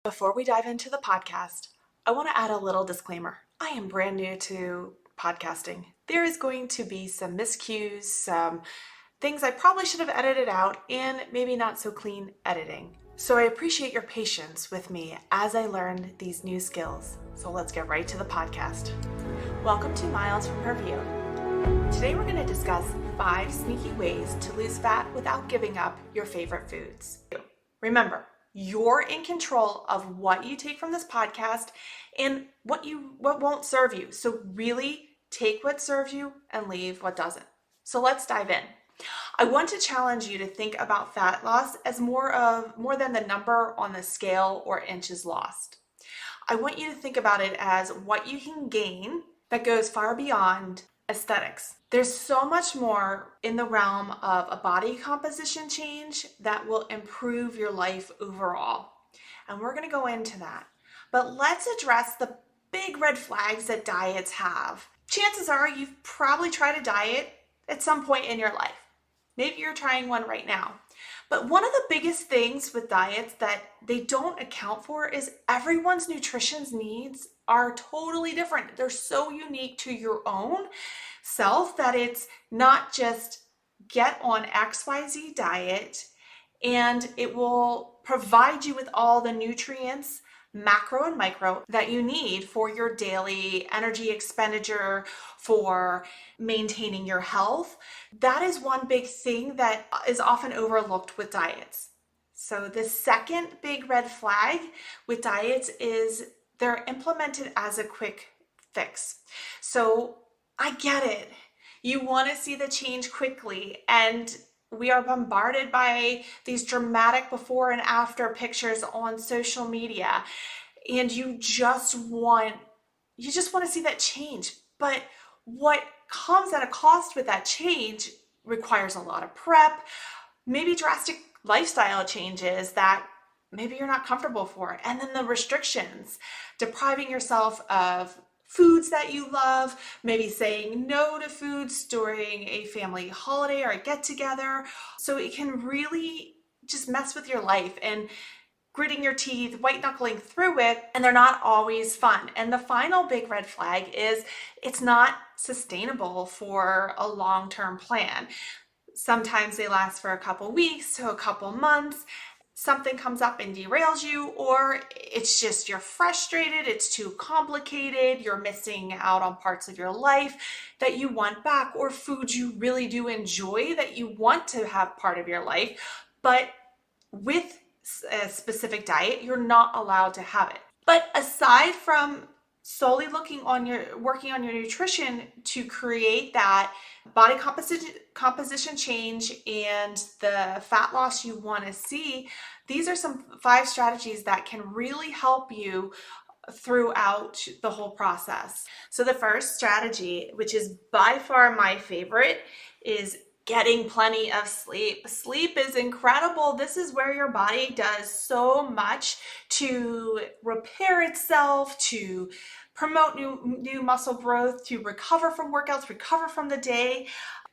Before we dive into the podcast, I want to add a little disclaimer. I am brand new to podcasting. There is going to be some miscues, some things I probably should have edited out, and maybe not so clean editing. So I appreciate your patience with me as I learn these new skills. So let's get right to the podcast. Welcome to Milesfromherview. Today we're going to discuss 5 sneaky ways to lose fat without giving up your favorite foods. Remember, you're in control of what you take from this podcast and what won't serve you. So really take what serves you and leave what doesn't. So let's dive in. I want to challenge you to think about fat loss as more than the number on the scale or inches lost. I want you to think about it as what you can gain that goes far beyond aesthetics. There's so much more in the realm of a body composition change that will improve your life overall. And we're going to go into that. But let's address the big red flags that diets have. Chances are you've probably tried a diet at some point in your life. Maybe you're trying one right now. But one of the biggest things with diets that they don't account for is everyone's nutrition needs are totally different. They're so unique to your own self that it's not just get on XYZ diet and it will provide you with all the nutrients, macro and micro, that you need for your daily energy expenditure, for maintaining your health. That is one big thing that is often overlooked with diets. So the second big red flag with diets is they're implemented as a quick fix. So I get it. You want to see the change quickly, and we are bombarded by these dramatic before and after pictures on social media, and you just want to see that change. But what comes at a cost with that change requires a lot of prep, maybe drastic lifestyle changes that maybe you're not comfortable for, and then the restrictions, depriving yourself of foods that you love, maybe saying no to foods during a family holiday or a get-together. So it can really just mess with your life and gritting your teeth, white knuckling through it, and they're not always fun. And the final big red flag is it's not sustainable for a long-term plan. Sometimes they last for a couple weeks to a couple months. Something comes up and derails you, or it's just you're frustrated, it's too complicated, you're missing out on parts of your life that you want back, or foods you really do enjoy that you want to have part of your life, but with a specific diet, you're not allowed to have it. But aside from solely working on your nutrition to create that body composition change and the fat loss you want to see, these are some 5 strategies that can really help you throughout the whole process. So the first strategy, which is by far my favorite, is getting plenty of sleep. Sleep is incredible. This is where your body does so much to repair itself, to promote new muscle growth, to recover from workouts, recover from the day.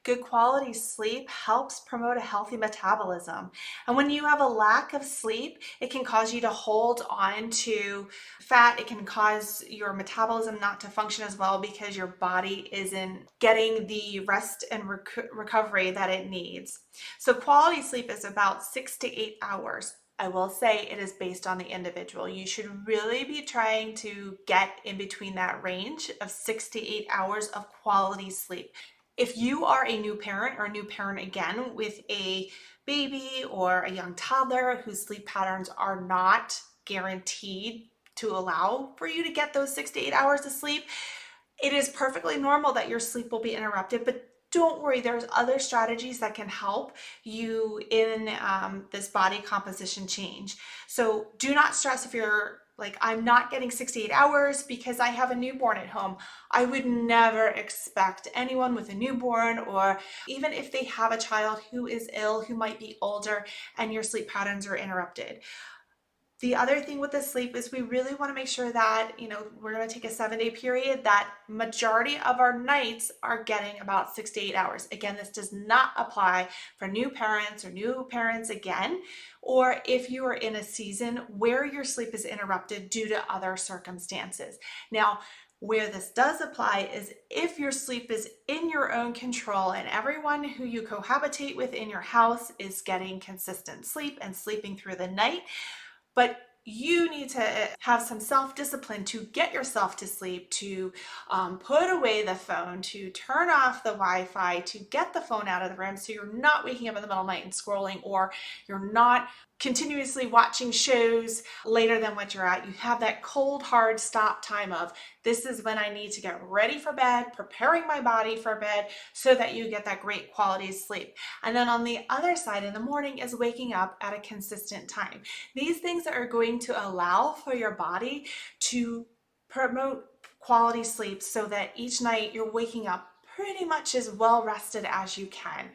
Good quality sleep helps promote a healthy metabolism. And when you have a lack of sleep, it can cause you to hold on to fat. It can cause your metabolism not to function as well because your body isn't getting the rest and recovery that it needs. So quality sleep is about 6 to 8 hours. I will say it is based on the individual. You should really be trying to get in between that range of 6 to 8 hours of quality sleep. If you are a new parent or a new parent again with a baby or a young toddler whose sleep patterns are not guaranteed to allow for you to get those 6 to 8 hours of sleep, it is perfectly normal that your sleep will be interrupted, but don't worry, there's other strategies that can help you in this body composition change. So do not stress if you're like, I'm not getting 6 to 8 hours because I have a newborn at home. I would never expect anyone with a newborn, or even if they have a child who is ill, who might be older, and your sleep patterns are interrupted. The other thing with the sleep is we really want to make sure that, we're going to take a 7-day period, that majority of our nights are getting about 6 to 8 hours. Again, this does not apply for new parents or new parents again, or if you are in a season where your sleep is interrupted due to other circumstances. Now, where this does apply is if your sleep is in your own control and everyone who you cohabitate with in your house is getting consistent sleep and sleeping through the night, but you need to have some self-discipline to get yourself to sleep, to put away the phone, to turn off the Wi-Fi, to get the phone out of the room so you're not waking up in the middle of the night and scrolling, or you're not continuously watching shows later than what you're at. You have that cold, hard stop time of, this is when I need to get ready for bed, preparing my body for bed so that you get that great quality sleep. And then on the other side in the morning is waking up at a consistent time. These things are going to allow for your body to promote quality sleep so that each night you're waking up pretty much as well rested as you can.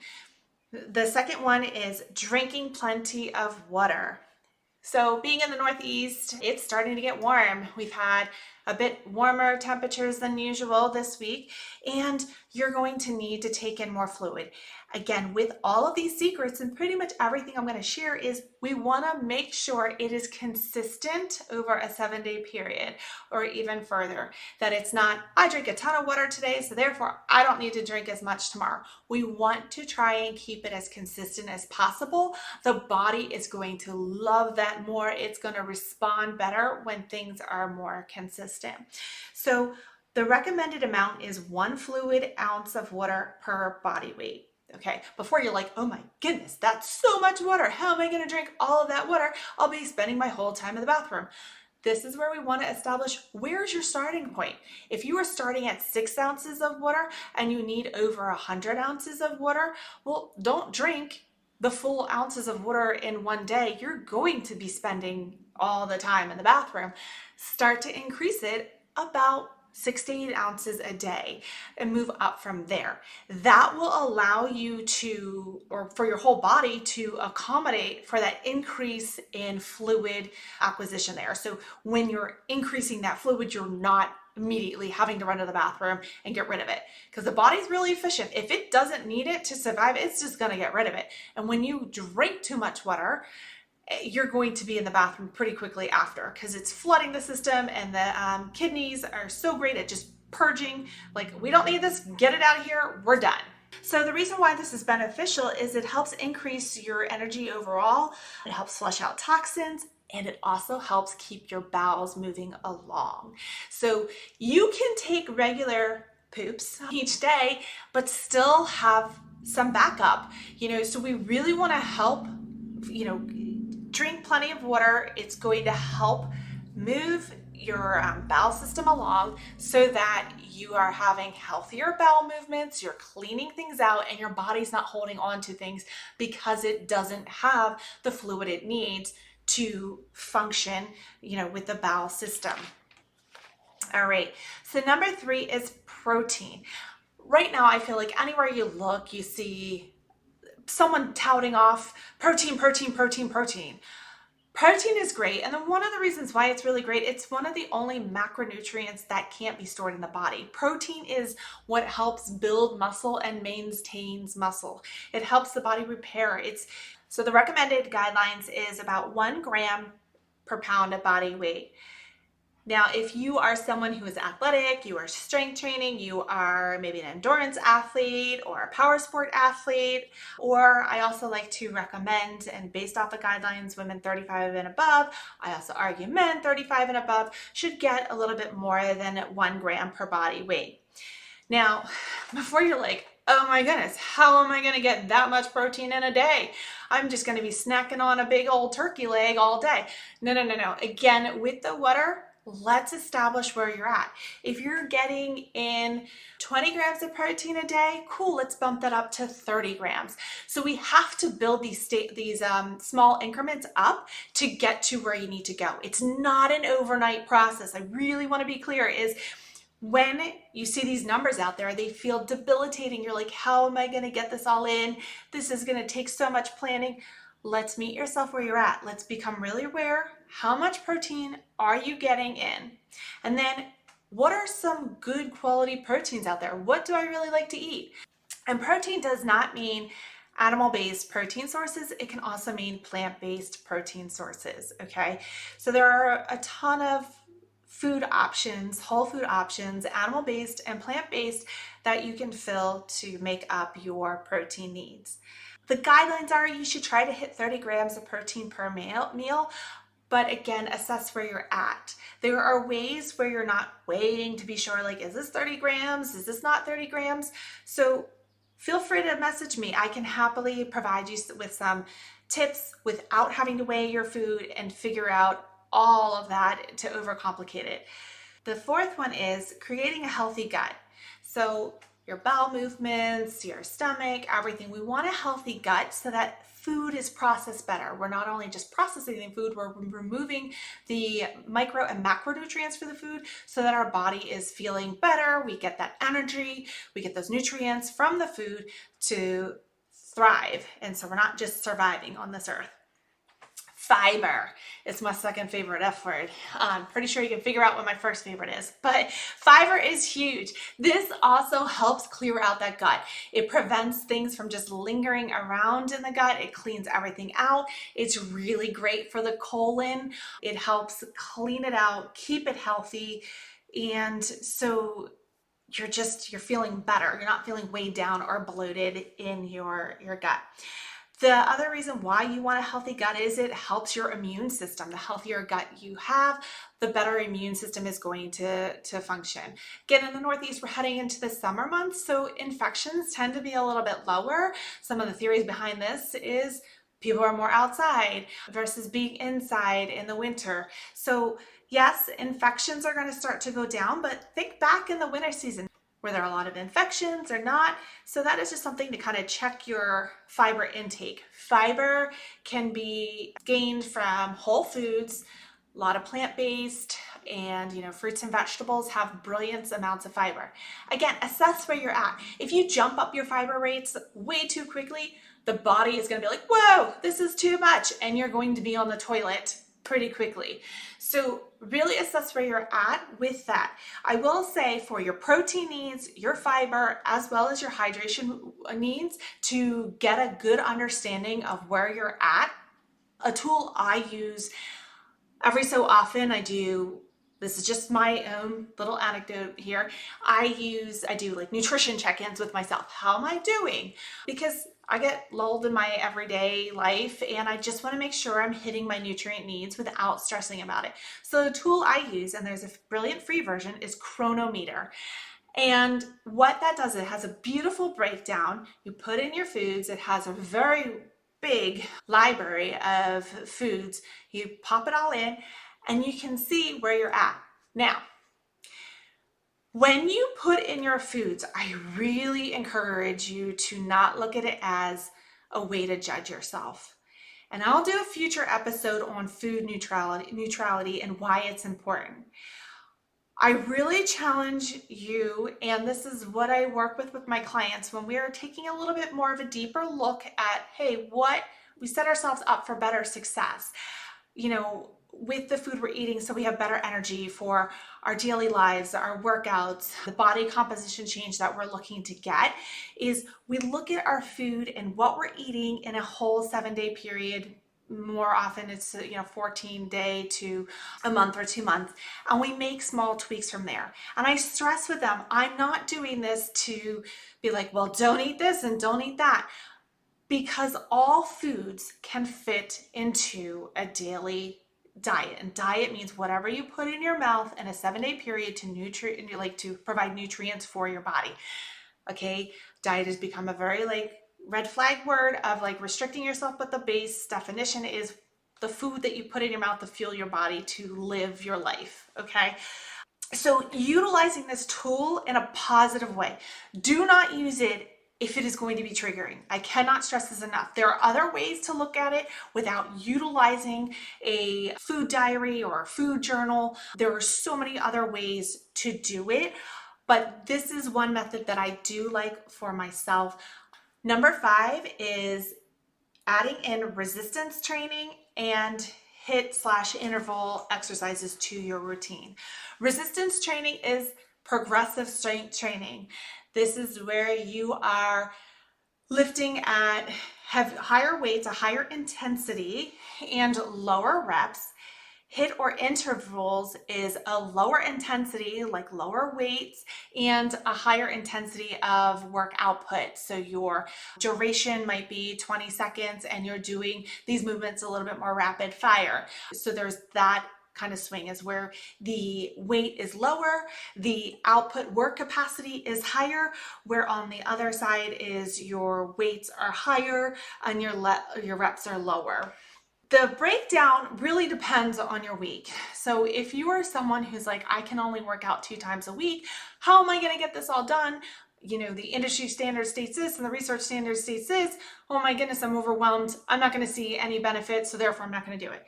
The second one is drinking plenty of water. So being in the Northeast, it's starting to get warm. We've had a bit warmer temperatures than usual this week, and you're going to need to take in more fluid. Again, with all of these secrets and pretty much everything I'm going to share is we want to make sure it is consistent over a 7-day period or even further. That it's not, I drink a ton of water today, so therefore I don't need to drink as much tomorrow. We want to try and keep it as consistent as possible. The body is going to love that more. It's going to respond better when things are more consistent. So the recommended amount is 1 fluid ounce of water per body weight. Okay, before you're like, oh my goodness, that's so much water. How am I going to drink all of that water? I'll be spending my whole time in the bathroom. This is where we want to establish, where's your starting point? If you are starting at 6 ounces of water and you need over 100 ounces of water, well, don't drink the full ounces of water in one day. You're going to be spending all the time in the bathroom. Start to increase it about 6 to 8 ounces a day and move up from there. That will allow you to, or for your whole body to accommodate for that increase in fluid acquisition there. So when you're increasing that fluid, you're not immediately having to run to the bathroom and get rid of it, because the body's really efficient. If it doesn't need it to survive, it's just going to get rid of it. And when you drink too much water, you're going to be in the bathroom pretty quickly after, because it's flooding the system, and the kidneys are so great at just purging. Like, we don't need this, get it out of here, we're done. So the reason why this is beneficial is it helps increase your energy overall, it helps flush out toxins, and it also helps keep your bowels moving along. So you can take regular poops each day, but still have some backup, so we really want to help, drink plenty of water. It's going to help move your bowel system along so that you are having healthier bowel movements, you're cleaning things out, and your body's not holding on to things because it doesn't have the fluid it needs to function, with the bowel system. All right, so number 3 is protein. Right now, I feel like anywhere you look, you see someone touting off protein, protein, protein, protein. Protein is great, and then one of the reasons why it's really great, it's one of the only macronutrients that can't be stored in the body. Protein is what helps build muscle and maintains muscle. It helps the body repair. So the recommended guidelines is about 1 gram per pound of body weight. Now, if you are someone who is athletic, you are strength training, you are maybe an endurance athlete or a power sport athlete, or I also like to recommend, and based off the guidelines, women 35 and above, I also argue men 35 and above should get a little bit more than 1 gram per body weight. Now, before you're like, oh my goodness, how am I going to get that much protein in a day? I'm just going to be snacking on a big old turkey leg all day. No. Again, with the water, let's establish where you're at. If you're getting in 20 grams of protein a day, cool, let's bump that up to 30 grams. So we have to build these small increments up to get to where you need to go. It's not an overnight process. I really want to be clear, is when you see these numbers out there, they feel debilitating. You're like, how am I going to get this all in? This is going to take so much planning. Let's meet yourself where you're at. Let's become really aware. How much protein are you getting in? And then what are some good quality proteins out there? What do I really like to eat? And protein does not mean animal-based protein sources. It can also mean plant-based protein sources, okay? So there are a ton of food options, whole food options, animal-based and plant-based that you can fill to make up your protein needs. The guidelines are you should try to hit 30 grams of protein per meal, but again, assess where you're at. There are ways where you're not weighing to be sure, like, is this 30 grams? Is this not 30 grams? So feel free to message me. I can happily provide you with some tips without having to weigh your food and figure out all of that to overcomplicate it. The fourth one is creating a healthy gut. So your bowel movements, your stomach, everything. We want a healthy gut so that food is processed better. We're not only just processing the food, we're removing the micro and macronutrients for the food so that our body is feeling better. We get that energy, we get those nutrients from the food to thrive. And so we're not just surviving on this earth. Fiber is my second favorite F word. I'm pretty sure you can figure out what my first favorite is, but fiber is huge. This also helps clear out that gut. It prevents things from just lingering around in the gut. It cleans everything out. It's really great for the colon. It helps clean it out, keep it healthy. And so you're feeling better. You're not feeling weighed down or bloated in your gut. The other reason why you want a healthy gut is it helps your immune system. The healthier gut you have, the better immune system is going to function. Again, in the Northeast, we're heading into the summer months, so infections tend to be a little bit lower. Some of the theories behind this is people are more outside versus being inside in the winter. So yes, infections are going to start to go down, but think back in the winter season. Were there a lot of infections or not? So that is just something to kind of check your fiber intake. Fiber can be gained from whole foods, a lot of plant-based, and fruits and vegetables have brilliant amounts of fiber. Again, assess where you're at. If you jump up your fiber rates way too quickly, the body is going to be like, whoa, this is too much, and you're going to be on the toilet pretty quickly. So really assess where you're at with that. I will say for your protein needs, your fiber, as well as your hydration needs, to get a good understanding of where you're at, a tool I use every so often, this is just my own little anecdote here. I do like nutrition check-ins with myself. How am I doing? Because I get lulled in my everyday life and I just want to make sure I'm hitting my nutrient needs without stressing about it. So the tool I use, and there's a brilliant free version, is Chronometer. And what that does, it has a beautiful breakdown. You put in your foods. It has a very big library of foods. You pop it all in and you can see where you're at. Now, when you put in your foods, I really encourage you to not look at it as a way to judge yourself. And I'll do a future episode on food neutrality and why it's important. I really challenge you, and this is what I work with my clients when we are taking a little bit more of a deeper look at, hey, what we set ourselves up for better success, with the food we're eating, so we have better energy for our daily lives, our workouts, the body composition change that we're looking to get, is we look at our food and what we're eating in a whole 7-day period. More often it's 14-day to a month or 2 months, and we make small tweaks from there. And I stress with them, I'm not doing this to be like, well, don't eat this and don't eat that, because all foods can fit into a daily diet. And diet means whatever you put in your mouth in a 7-day period to provide nutrients for your body. Okay, diet has become a very red flag word of restricting yourself, but the base definition is the food that you put in your mouth to fuel your body to live your life. Okay, so utilizing this tool in a positive way. Do not use it if it is going to be triggering. I cannot stress this enough. There are other ways to look at it without utilizing a food diary or a food journal. There are so many other ways to do it, but this is one method that I do like for myself. Number 5 is adding in resistance training and HIIT/interval exercises to your routine. Resistance training is progressive strength training. This is where you are lifting at higher weights, a higher intensity, and lower reps. HIIT or intervals is a lower intensity, like lower weights, and a higher intensity of work output. So your duration might be 20 seconds and you're doing these movements a little bit more rapid fire. So there's that kind of swing is where the weight is lower, the output work capacity is higher, where on the other side is your weights are higher and your reps are lower. The breakdown really depends on your week. So if you are someone who's like, I can only work out 2 times a week, how am I going to get this all done? You know, the industry standard states this and the research standard states this. Oh my goodness, I'm overwhelmed. I'm not going to see any benefit, so therefore I'm not going to do it.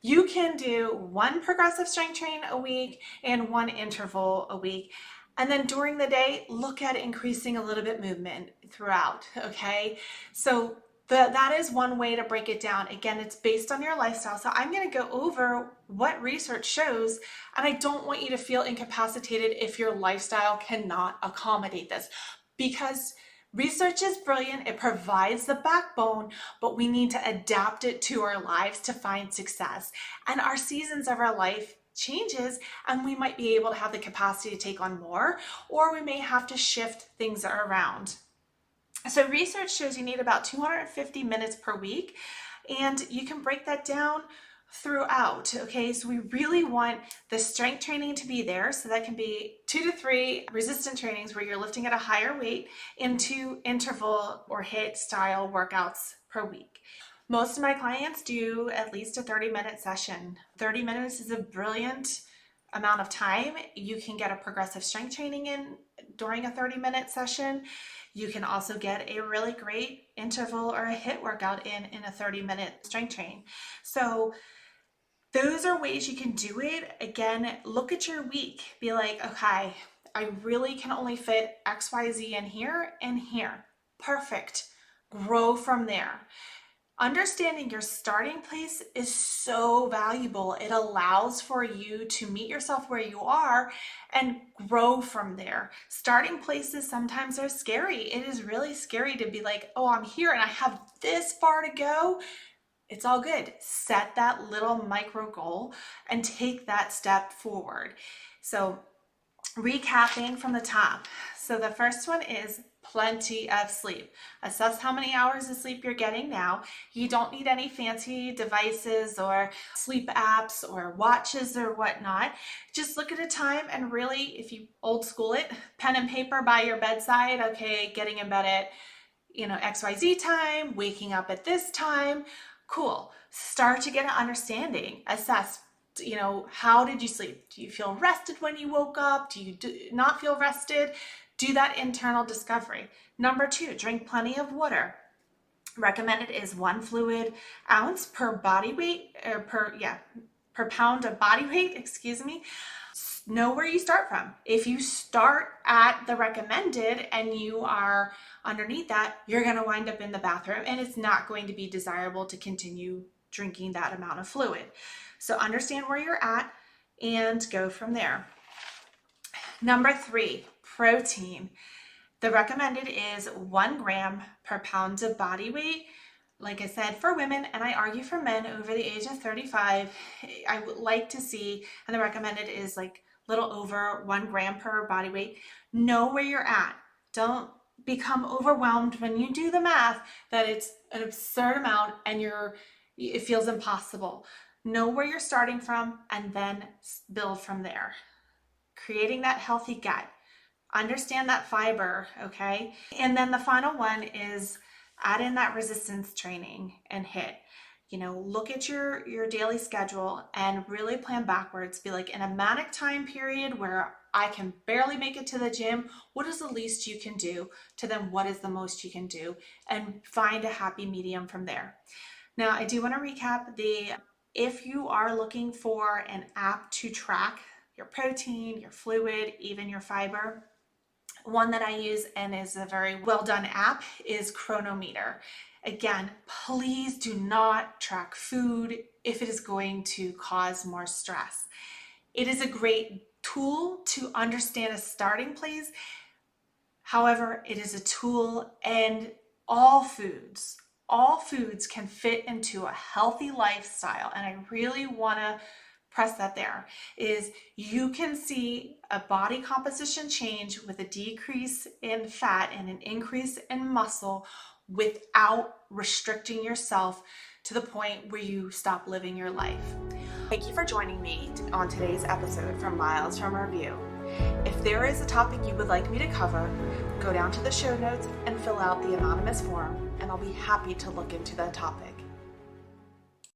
You can do 1 progressive strength train a week and 1 interval a week. And then during the day, look at increasing a little bit movement throughout, okay? So that is one way to break it down. Again, it's based on your lifestyle. So I'm going to go over what research shows, and I don't want you to feel incapacitated if your lifestyle cannot accommodate this, because research is brilliant. It provides the backbone, but we need to adapt it to our lives to find success. And our seasons of our life changes, and we might be able to have the capacity to take on more, or we may have to shift things around. So research shows you need about 250 minutes per week, and you can break that down throughout. Okay, so we really want the strength training to be there. So that can be 2 to 3 resistant trainings where you're lifting at a higher weight, and 2 interval or HIIT style workouts per week. Most of my clients do at least a 30-minute session. 30 minutes is a brilliant amount of time. You can get a progressive strength training in during a 30-minute session. You can also get a really great interval or a HIIT workout in a 30-minute strength training. So those are ways you can do it. Again, look at your week. Be like, okay, I really can only fit XYZ in here and here. Perfect. Grow from there. Understanding your starting place is so valuable. It allows for you to meet yourself where you are and grow from there. Starting places sometimes are scary. It is really scary to be like, oh, I'm here and I have this far to go. It's all good. Set that little micro goal and take that step forward. So recapping from the top. So the first one is plenty of sleep. Assess how many hours of sleep you're getting now. You don't need any fancy devices or sleep apps or watches or whatnot. Just look at a time and really, if you old school it, pen and paper by your bedside. Okay, getting in bed at, XYZ time, waking up at this time. Cool. Start to get an understanding. Assess, how did you sleep? Do you feel rested when you woke up? Do you not feel rested? Do that internal discovery. Number 2, drink plenty of water. Recommended is 1 fluid ounce per body weight, or per pound of body weight, Know where you start from. If you start at the recommended and you are underneath that, you're going to wind up in the bathroom, and it's not going to be desirable to continue drinking that amount of fluid. So understand where you're at and go from there. Number 3, protein. The recommended is 1 gram per pound of body weight. Like I said, for women, and I argue for men over the age of 35, I would like to see, and the recommended is like little over 1 gram per body weight. Know where you're at. Don't become overwhelmed when you do the math that it's an absurd amount and it feels impossible. Know where you're starting from and then build from there. Creating that healthy gut. Understand that fiber, okay? And then the final one is add in that resistance training and HIIT. Look at your daily schedule and really plan backwards. Be like, in a manic time period where I can barely make it to the gym, what is the least you can do to then what is the most you can do, and find a happy medium from there. Now, I do want to recap if you are looking for an app to track your protein, your fluid, even your fiber, One that I use and is a very well done app is Chronometer. Again, please do not track food if it is going to cause more stress. It is a great tool to understand a starting place. However, it is a tool, and all foods can fit into a healthy lifestyle. And I really want to press that there is you can see a body composition change with a decrease in fat and an increase in muscle without restricting yourself to the point where you stop living your life. Thank you for joining me on today's episode from Milesfromherview. If there is a topic you would like me to cover, go down to the show notes and fill out the anonymous form, and I'll be happy to look into that topic.